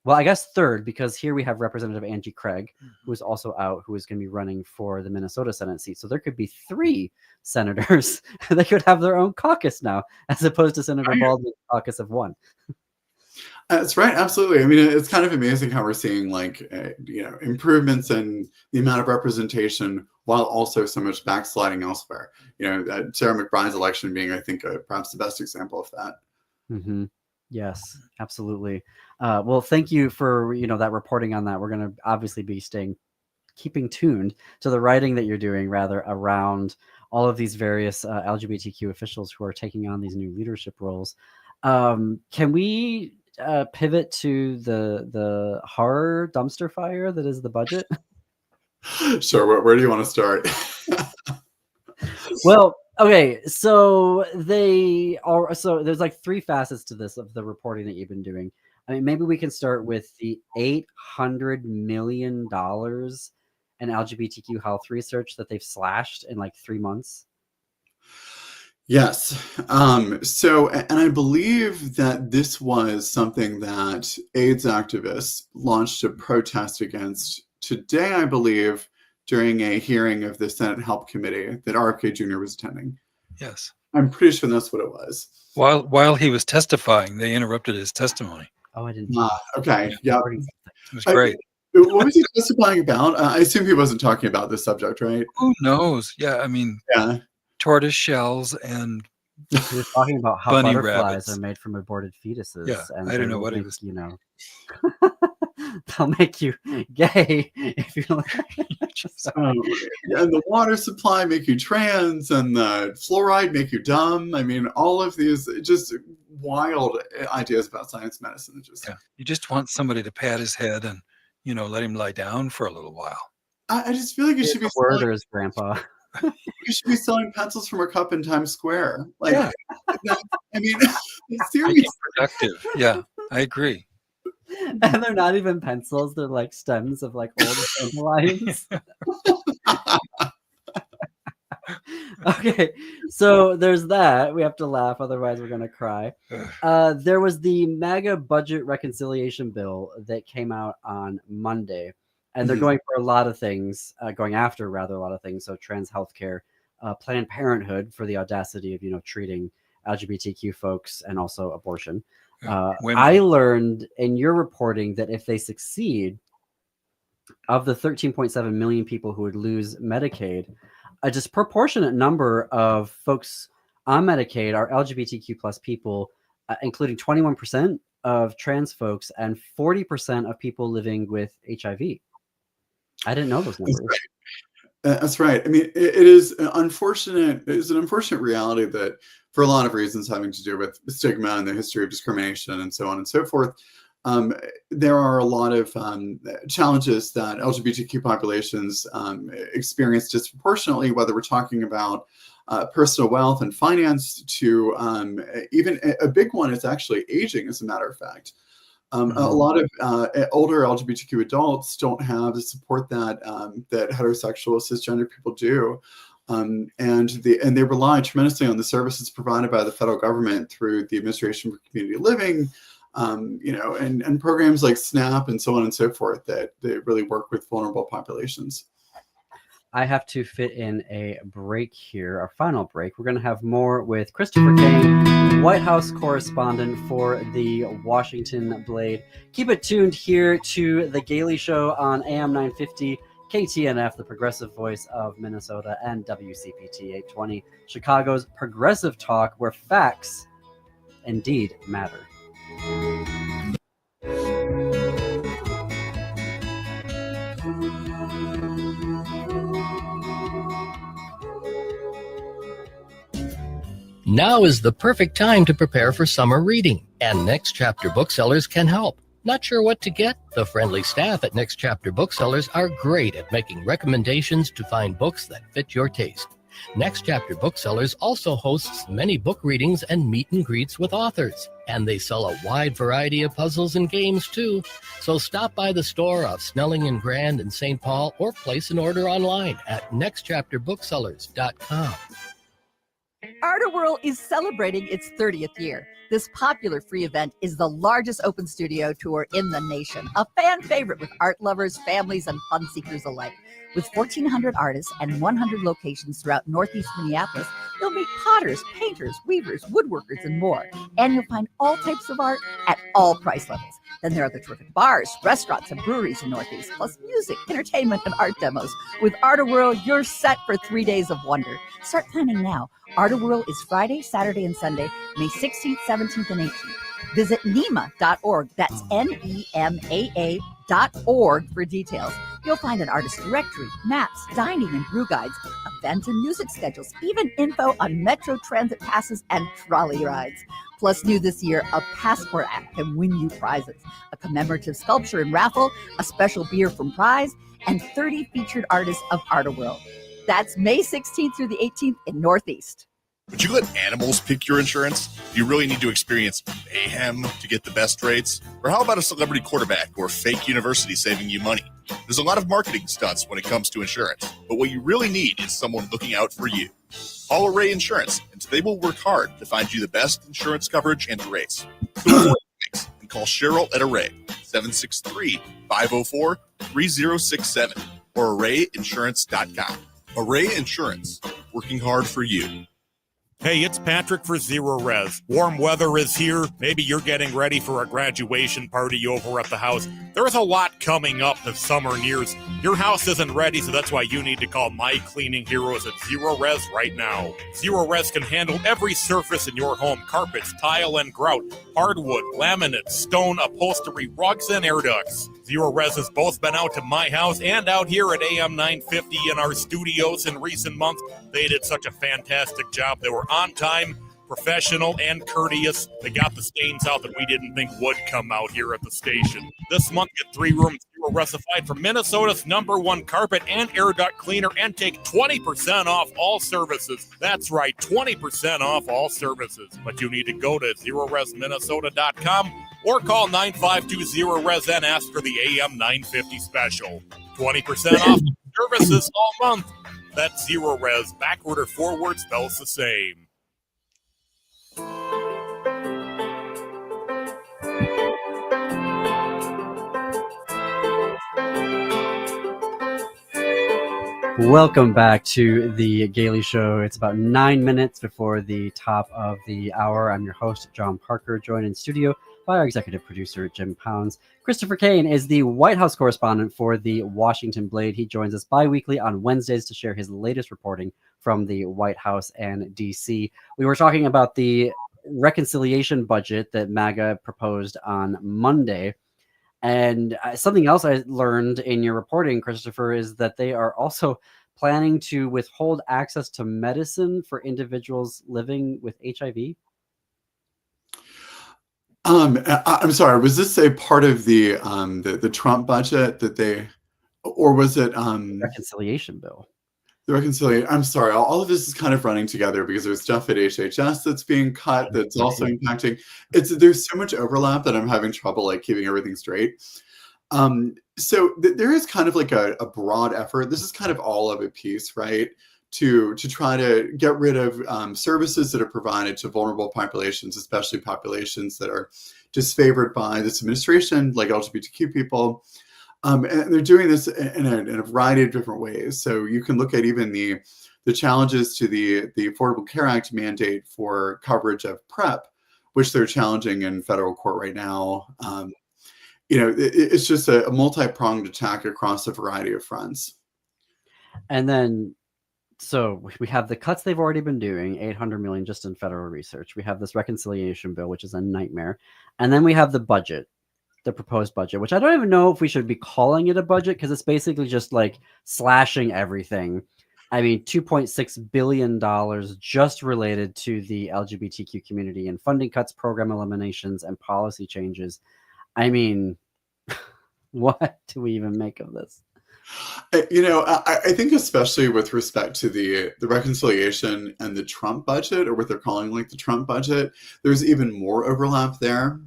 Speaker 4: Well, I guess third, because here we have Representative Angie Craig, who is also out, who is going to be running for the Minnesota Senate seat. So there could be 3 senators that could have their own caucus now, as opposed to Senator Baldwin's caucus of 1.
Speaker 13: That's right. Absolutely. I mean, it's kind of amazing how we're seeing improvements in the amount of representation while also so much backsliding elsewhere. Sarah McBride's election being, I think, perhaps the best example of that.
Speaker 4: Mm-hmm. Yes, absolutely. Well, thank you for, that reporting on that. We're going to obviously be keeping tuned to the writing that you're doing around all of these various LGBTQ officials who are taking on these new leadership roles. Can we pivot to the horror dumpster fire that is the budget?
Speaker 13: Sure. Where do you want to start?
Speaker 4: Well, okay, so there's like three facets to this of the reporting that you've been doing. I mean, maybe we can start with the $800 million in LGBTQ health research that they've slashed in like 3 months.
Speaker 13: Yes. And I believe that this was something that AIDS activists launched a protest against today, I believe, during a hearing of the Senate Help Committee that RFK Jr. was attending.
Speaker 5: Yes.
Speaker 13: I'm pretty sure that's what it was.
Speaker 5: While he was testifying, they interrupted his testimony.
Speaker 4: Oh, I didn't.
Speaker 13: Okay. Yeah.
Speaker 5: It was great.
Speaker 13: What was he testifying about? I assume he wasn't talking about this subject, right?
Speaker 5: Who knows? Yeah. I mean,
Speaker 13: yeah.
Speaker 5: Tortoise shells and
Speaker 4: he was talking about how
Speaker 5: bunny
Speaker 4: butterflies
Speaker 5: rabbits
Speaker 4: are made from aborted fetuses.
Speaker 5: Yeah,
Speaker 4: and
Speaker 5: I don't know what he was.
Speaker 4: They'll make you gay if you.
Speaker 13: And the water supply make you trans, and the fluoride make you dumb. I mean, all of these just wild ideas about science medicine.
Speaker 5: You just want somebody to pat his head and let him lie down for a little while.
Speaker 13: I just feel like you should be
Speaker 4: or his grandpa.
Speaker 13: You should be selling pencils from a cup in Times Square. I mean, seriously.
Speaker 5: Productive. Yeah, I agree.
Speaker 4: And they're not even pencils; they're like stems of like old dandelions. Okay, so there's that. We have to laugh, otherwise we're gonna cry. There was the MAGA budget reconciliation bill that came out on Monday. And they're going after a lot of things. So trans healthcare, Planned Parenthood for the audacity of treating LGBTQ folks, and also abortion. I learned in your reporting that if they succeed, of the 13.7 million people who would lose Medicaid, a disproportionate number of folks on Medicaid are LGBTQ plus people, including 21% of trans folks and 40% of people living with HIV. I didn't know those numbers.
Speaker 13: That's right. I mean, it is unfortunate. It is an unfortunate reality that, for a lot of reasons having to do with stigma and the history of discrimination and so on and so forth, there are a lot of challenges that LGBTQ populations experience disproportionately, whether we're talking about personal wealth and finance, to even a big one is actually aging, as a matter of fact. A lot of older LGBTQ adults don't have the support that heterosexual cisgender people do, and they rely tremendously on the services provided by the federal government through the Administration for Community Living, and programs like SNAP and so on and so forth that really work with vulnerable populations.
Speaker 4: I have to fit in a break here, our final break. We're going to have more with Christopher Kane, White House correspondent for the Washington Blade. Keep it tuned here to the Gaily Show on AM 950, KTNF, the progressive voice of Minnesota, and WCPT 820, Chicago's progressive talk, where facts indeed matter.
Speaker 12: Now is the perfect time to prepare for summer reading, and Next Chapter Booksellers can help. Not sure what to get? The friendly staff at Next Chapter Booksellers are great at making recommendations to find books that fit your taste. Next Chapter Booksellers also hosts many book readings and meet and greets with authors. And they sell a wide variety of puzzles and games, too. So stop by the store off Snelling and Grand in St. Paul, or place an order online at nextchapterbooksellers.com.
Speaker 14: Art-A-Whirl is celebrating its 30th year. This popular free event is the largest open studio tour in the nation, a fan favorite with art lovers, families, and fun seekers alike. With 1,400 artists and 100 locations throughout Northeast Minneapolis, You'll meet potters, painters, weavers, woodworkers, and more. And you'll find all types of art at all price levels. Then there are the terrific bars, restaurants, and breweries in Northeast, plus music, entertainment, and art demos. With Art-A-Whirl, you're set for 3 days of wonder. Start planning now. Art-A-Whirl is Friday, Saturday, and Sunday, May 16th, 17th, and 18th. Visit NEMA.org. That's NEMAA.org for details. You'll find an artist directory, maps, dining and brew guides, event and music schedules, even info on Metro Transit passes and trolley rides. Plus, new this year, a passport app can win you prizes, a commemorative sculpture and raffle, a special beer from Prize, and 30 featured artists of Art-A-Whirl. That's May 16th through the 18th in Northeast.
Speaker 15: Would you let animals pick your insurance? Do you really need to experience mayhem to get the best rates? Or how about a celebrity quarterback or fake university saving you money? There's a lot of marketing stunts when it comes to insurance, but what you really need is someone looking out for you. Call Array Insurance, and they will work hard to find you the best insurance coverage and rates. So avoid mistakes and call Cheryl at Array, 763-504-3067, or arrayinsurance.com. Array Insurance, working hard for you.
Speaker 16: Hey, it's Patrick for Zero Res. Warm weather is here. Maybe you're getting ready for a graduation party over at the house. There's a lot coming up as summer nears. Your house isn't ready, so that's why you need to call my cleaning heroes at Zero Res right now. Zero Res can handle every surface in your home: carpets, tile and grout, hardwood, laminate, stone, upholstery, rugs, and air ducts. Zero Res has both been out to my house and out here at AM 950 in our studios in recent months. They did such a fantastic job. They were on time, professional, and courteous. They got the stains out that we didn't think would come out here at the station. This month, get 3 rooms Zero Resified from Minnesota's #1 carpet and air duct cleaner, and take 20% off all services. That's right, 20% off all services. But you need to go to ZeroResMinnesota.com or call 9520-RES and ask for the AM 950 special. 20% off services all month. That's Zero Res. Backward or forward spells the same.
Speaker 4: Welcome back to the Gaily Show. It's about 9 minutes before the top of the hour. I'm your host, John Parker, joined in studio by our executive producer, Jim Pounds. Christopher Kane is the White House correspondent for the Washington Blade. He joins us bi-weekly on Wednesdays to share his latest reporting from the White House and D.C. We were talking about the reconciliation budget that MAGA proposed on Monday. And something else I learned in your reporting, Christopher, is that they are also planning to withhold access to medicine for individuals living with HIV.
Speaker 13: I'm sorry, was this a part of the Trump budget that they, or was it
Speaker 4: reconciliation bill?
Speaker 13: The reconciliation. I'm sorry, all of this is kind of running together because there's stuff at HHS that's being cut that's also impacting. There's so much overlap that I'm having trouble like keeping everything straight. So there is kind of like a broad effort. This is kind of all of a piece, right? To try to get rid of services that are provided to vulnerable populations, especially populations that are disfavored by this administration, like LGBTQ people. And they're doing this in a variety of different ways. So you can look at even the challenges to the Affordable Care Act mandate for coverage of PrEP, which they're challenging in federal court right now. It's just a multi-pronged attack across a variety of fronts.
Speaker 4: And then, so we have the cuts they've already been doing, $800 million just in federal research. We have this reconciliation bill, which is a nightmare. And then we have the budget. The proposed budget, which I don't even know if we should be calling it a budget because it's basically just like slashing everything. I mean, $2.6 billion just related to the LGBTQ community and funding cuts, program eliminations, and policy changes. I mean, what do we even make of this?
Speaker 13: I think especially with respect to the reconciliation and the Trump budget, or what they're calling like the Trump budget, there's even more overlap there.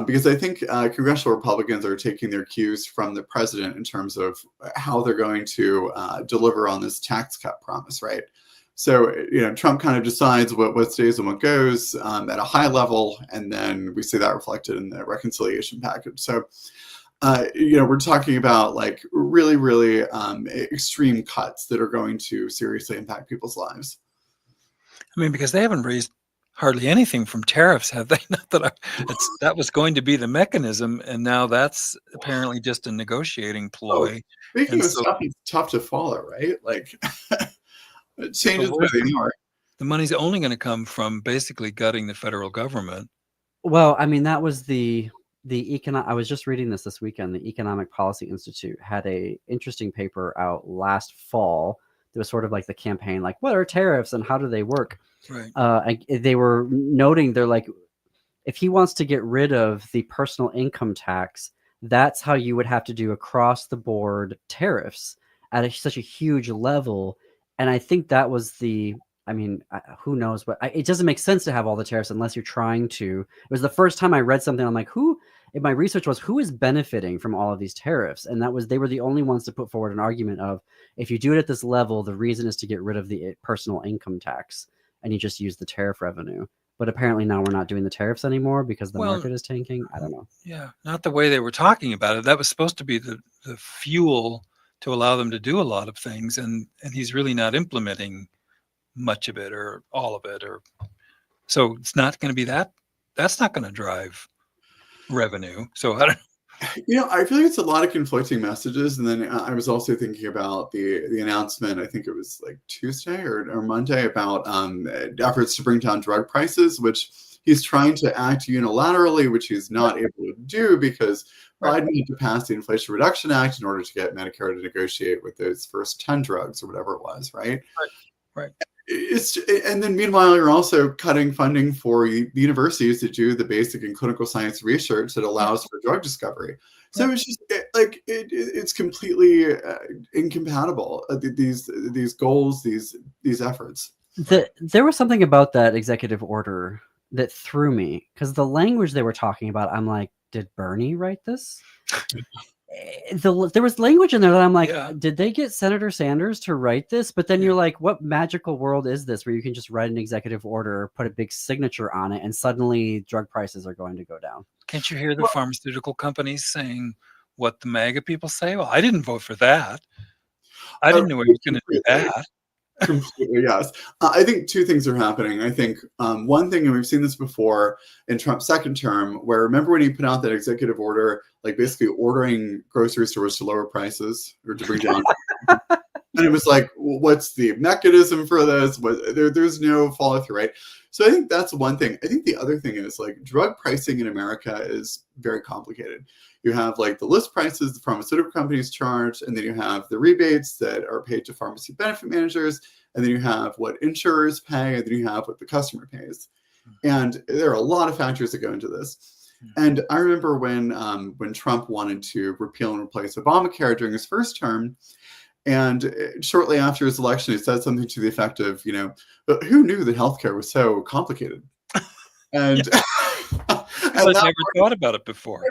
Speaker 13: Because I think congressional Republicans are taking their cues from the president in terms of how they're going to deliver on this tax cut promise, right? So, Trump kind of decides what stays and what goes at a high level, and then we see that reflected in the reconciliation package. So, we're talking about like really, really extreme cuts that are going to seriously impact people's lives.
Speaker 5: I mean, because they haven't raised hardly anything from tariffs, have they? Not that that was going to be the mechanism, and now that's apparently just a negotiating ploy.
Speaker 13: Speaking
Speaker 5: And
Speaker 13: of
Speaker 5: so
Speaker 13: stuff that's tough to follow, right? Like, it changes where they are.
Speaker 5: the money's only going to come from basically gutting the federal government.
Speaker 4: Well, I mean, that was the I was just reading this weekend. The Economic Policy Institute had a interesting paper out last fall. There was sort of like the campaign, like, what are tariffs and how do they work?
Speaker 5: Right.
Speaker 4: They were noting, they're like, if he wants to get rid of the personal income tax, that's how you would have to do across the board tariffs at such a huge level. And I think that was who knows, but it doesn't make sense to have all the tariffs unless you're trying to. It was the first time I read something, I'm like, who is benefiting from all of these tariffs? And they were the only ones to put forward an argument of, if you do it at this level, the reason is to get rid of the personal income tax and you just use the tariff revenue. But apparently now we're not doing the tariffs anymore because the market is tanking. I don't know.
Speaker 5: Yeah, not the way they were talking about it. That was supposed to be the fuel to allow them to do a lot of things, and he's really not implementing much of it or all of it, or so it's not going to be that. That's not going to drive revenue. So I don't.
Speaker 13: I feel like it's a lot of conflicting messages. And then I was also thinking about the announcement, I think it was like Tuesday or Monday, about efforts to bring down drug prices, which he's trying to act unilaterally, which he's not able to do because Biden had to pass the Inflation Reduction Act in order to get Medicare to negotiate with those first 10 drugs or whatever it was, right?
Speaker 5: Right.
Speaker 13: And then meanwhile, you're also cutting funding for the universities to do the basic and clinical science research that allows for drug discovery. So it's just it's completely incompatible. These goals, these efforts.
Speaker 4: There was something about that executive order that threw me, because the language they were talking about, I'm like, did Bernie write this? There was language in there that I'm like, did they get Senator Sanders to write this? But then you're like, what magical world is this where you can just write an executive order, put a big signature on it, and suddenly drug prices are going to go down?
Speaker 5: Can't you hear the pharmaceutical companies saying what the MAGA people say? Well, I didn't vote for that. I didn't know he was going to do that.
Speaker 13: Completely, yes. I think two things are happening. I think one thing, and we've seen this before in Trump's second term, where remember when he put out that executive order, like basically ordering grocery stores to lower prices or to bring down. And it was like, well, what's the mechanism for this? There's no follow through, right? So I think that's one thing. I think the other thing is like drug pricing in America is very complicated. You have like the list prices the pharmaceutical companies charge, and then you have the rebates that are paid to pharmacy benefit managers, and then you have what insurers pay, and then you have what the customer pays. And there are a lot of factors that go into this. And I remember when Trump wanted to repeal and replace Obamacare during his first term, and shortly after his election, he said something to the effect of, but who knew that healthcare was so complicated? And
Speaker 5: I never thought about it before.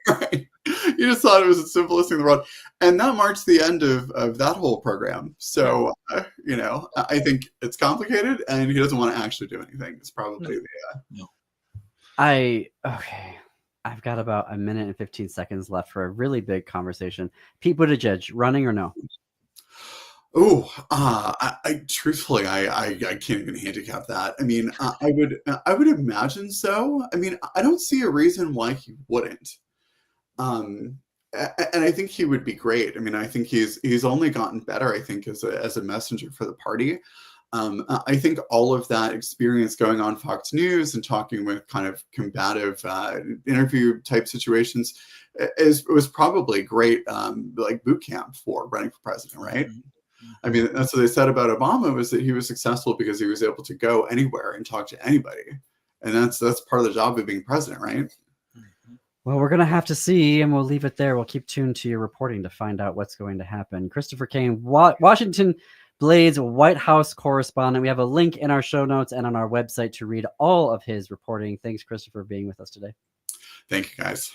Speaker 13: Right. You just thought it was the simplest thing in the world. And that marks the end of that whole program. So, I think it's complicated and he doesn't want to actually do anything. It's probably
Speaker 4: I've got about a minute and 15 seconds left for a really big conversation. Pete Buttigieg, running or no?
Speaker 13: Oh, truthfully, I can't even handicap that. I mean, I would imagine so. I mean, I don't see a reason why he wouldn't. And I think he would be great. I mean, I think he's only gotten better, I think, as a messenger for the party. I think all of that experience going on Fox News and talking with kind of combative interview type situations was probably great, like boot camp for running for president, right? I mean, that's what they said about Obama, was that he was successful because he was able to go anywhere and talk to anybody. And that's part of the job of being president, right?
Speaker 4: Well, we're going to have to see, and we'll leave it there. We'll keep tuned to your reporting to find out what's going to happen. Christopher Kane, Washington Blade's White House correspondent. We have a link in our show notes and on our website to read all of his reporting. Thanks, Christopher, for being with us today.
Speaker 13: Thank you, guys.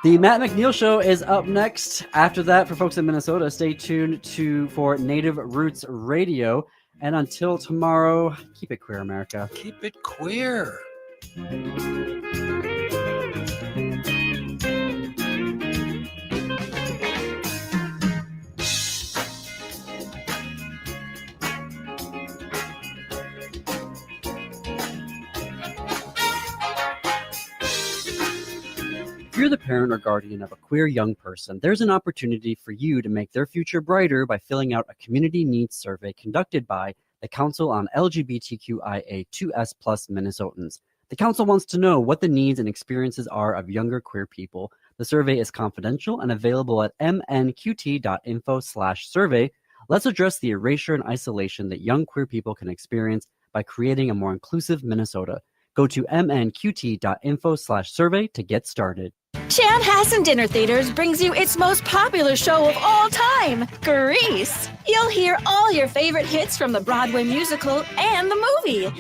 Speaker 4: The Matt McNeil Show is up next. After that, for folks in Minnesota, stay tuned for Native Roots Radio. And until tomorrow, keep it queer, America.
Speaker 5: Keep it queer.
Speaker 4: you're the parent or guardian of a queer young person, there's an opportunity for you to make their future brighter by filling out a community needs survey conducted by the Council on LGBTQIA2S+ Minnesotans. The council wants to know what the needs and experiences are of younger queer people. The survey is confidential and available at mnqt.info/survey. Let's address the erasure and isolation that young queer people can experience by creating a more inclusive Minnesota. Go to mnqt.info/survey to get started.
Speaker 1: Chanhassen Dinner Theaters brings you its most popular show of all time, Grease. You'll hear all your favorite hits from the Broadway musical and the movie.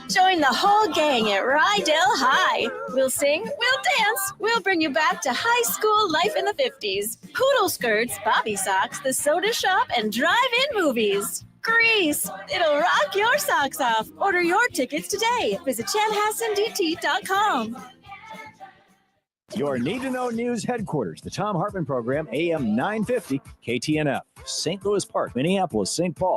Speaker 1: Join the whole gang at Rydell High. We'll sing, we'll dance, we'll bring you back to high school life in the 50s. Poodle skirts, bobby socks, the soda shop, and drive-in movies. Grease, it'll rock your socks off. Order your tickets today. Visit chanhassendt.com.
Speaker 17: Your Need to Know News headquarters, the Tom Hartman Program, AM 950, KTNF, St. Louis Park, Minneapolis, St. Paul.